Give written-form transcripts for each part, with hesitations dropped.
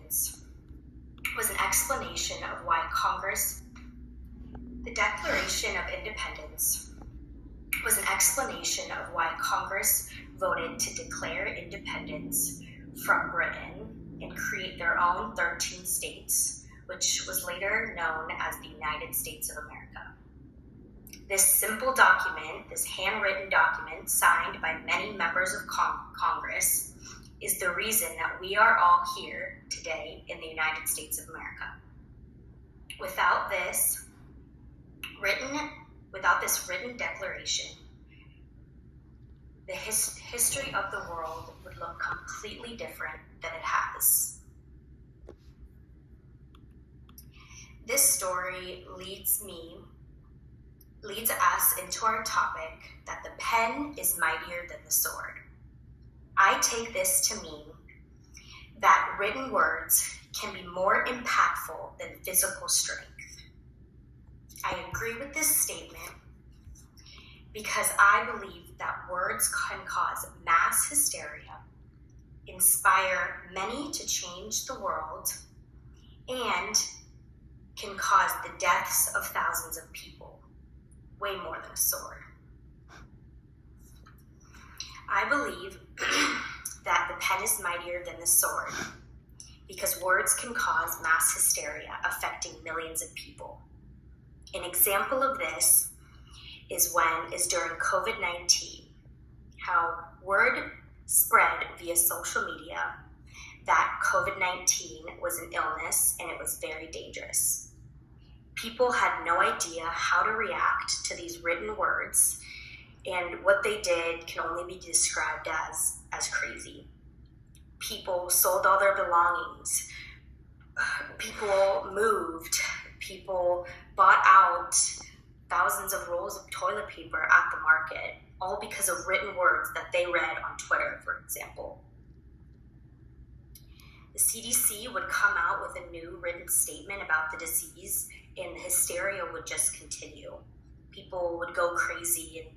Independence was an explanation of why Congress. The Declaration of Independence was an explanation of why Congress voted to declare independence from Britain and create their own 13 states, which was later known as the United States of America. This simple document, this handwritten document signed by many members of Congress, is the reason that we are all here today in the United States of America. Without this written declaration, the history of the world would look completely different than it has. This story leads us into our topic that the pen is mightier than the sword. I take this to mean that written words can be more impactful than physical strength. I agree with this statement because I believe that words can cause mass hysteria, inspire many to change the world, and can cause the deaths of thousands of people, way more than a sword. I believe that the pen is mightier than the sword because words can cause mass hysteria affecting millions of people. An example of this is during COVID-19, how word spread via social media that COVID-19 was an illness and it was very dangerous. People had no idea how to react to these written words, and what they did can only be described as crazy. People sold all their belongings. People moved. People bought out thousands of rolls of toilet paper at the market, all because of written words that they read on Twitter, for example. The CDC would come out with a new written statement about the disease, and the hysteria would just continue. People would go crazy, and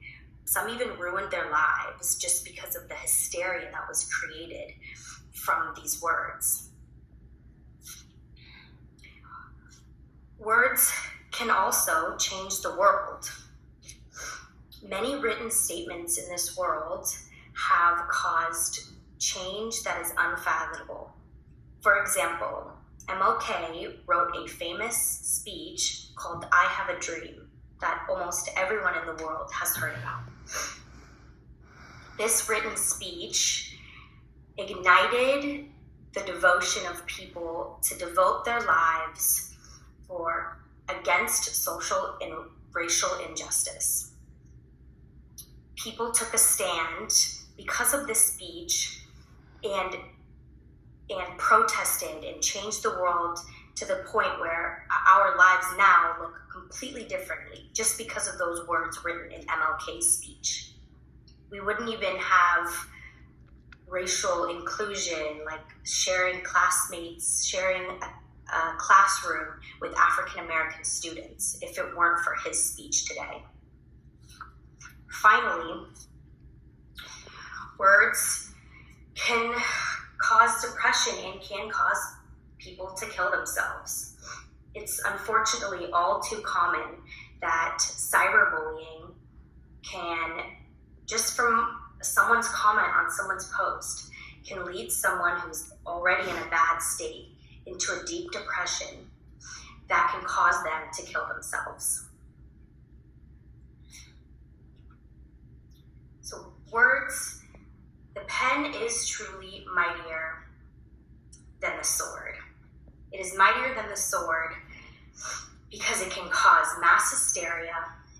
some even ruined their lives just because of the hysteria that was created from these words. Words can also change the world. Many written statements in this world have caused change that is unfathomable. For example, MLK wrote a famous speech called I Have a Dream that almost everyone in the world has heard about. This written speech ignited the devotion of people to devote their lives against social and racial injustice. People took a stand because of this speech and protested and changed the world to the point where our lives now look completely differently just because of those words written in MLK's speech. We wouldn't even have racial inclusion, like sharing classmates, sharing a classroom with African American students if it weren't for his speech today. Finally, words can cause depression and can cause people to kill themselves. It's unfortunately all too common that cyberbullying can, just from someone's comment on someone's post, can lead someone who's already in a bad state into a deep depression that can cause them to kill themselves. So words, the pen is truly mightier than the sword. It is mightier than the sword because it can cause mass hysteria,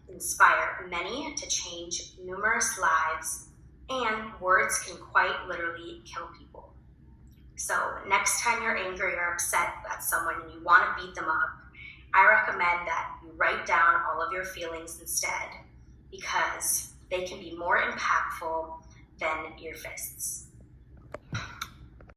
inspire many to change numerous lives, and words can quite literally kill people. So next time you're angry or upset at someone and you want to beat them up, I recommend that you write down all of your feelings instead, because they can be more impactful than your fists.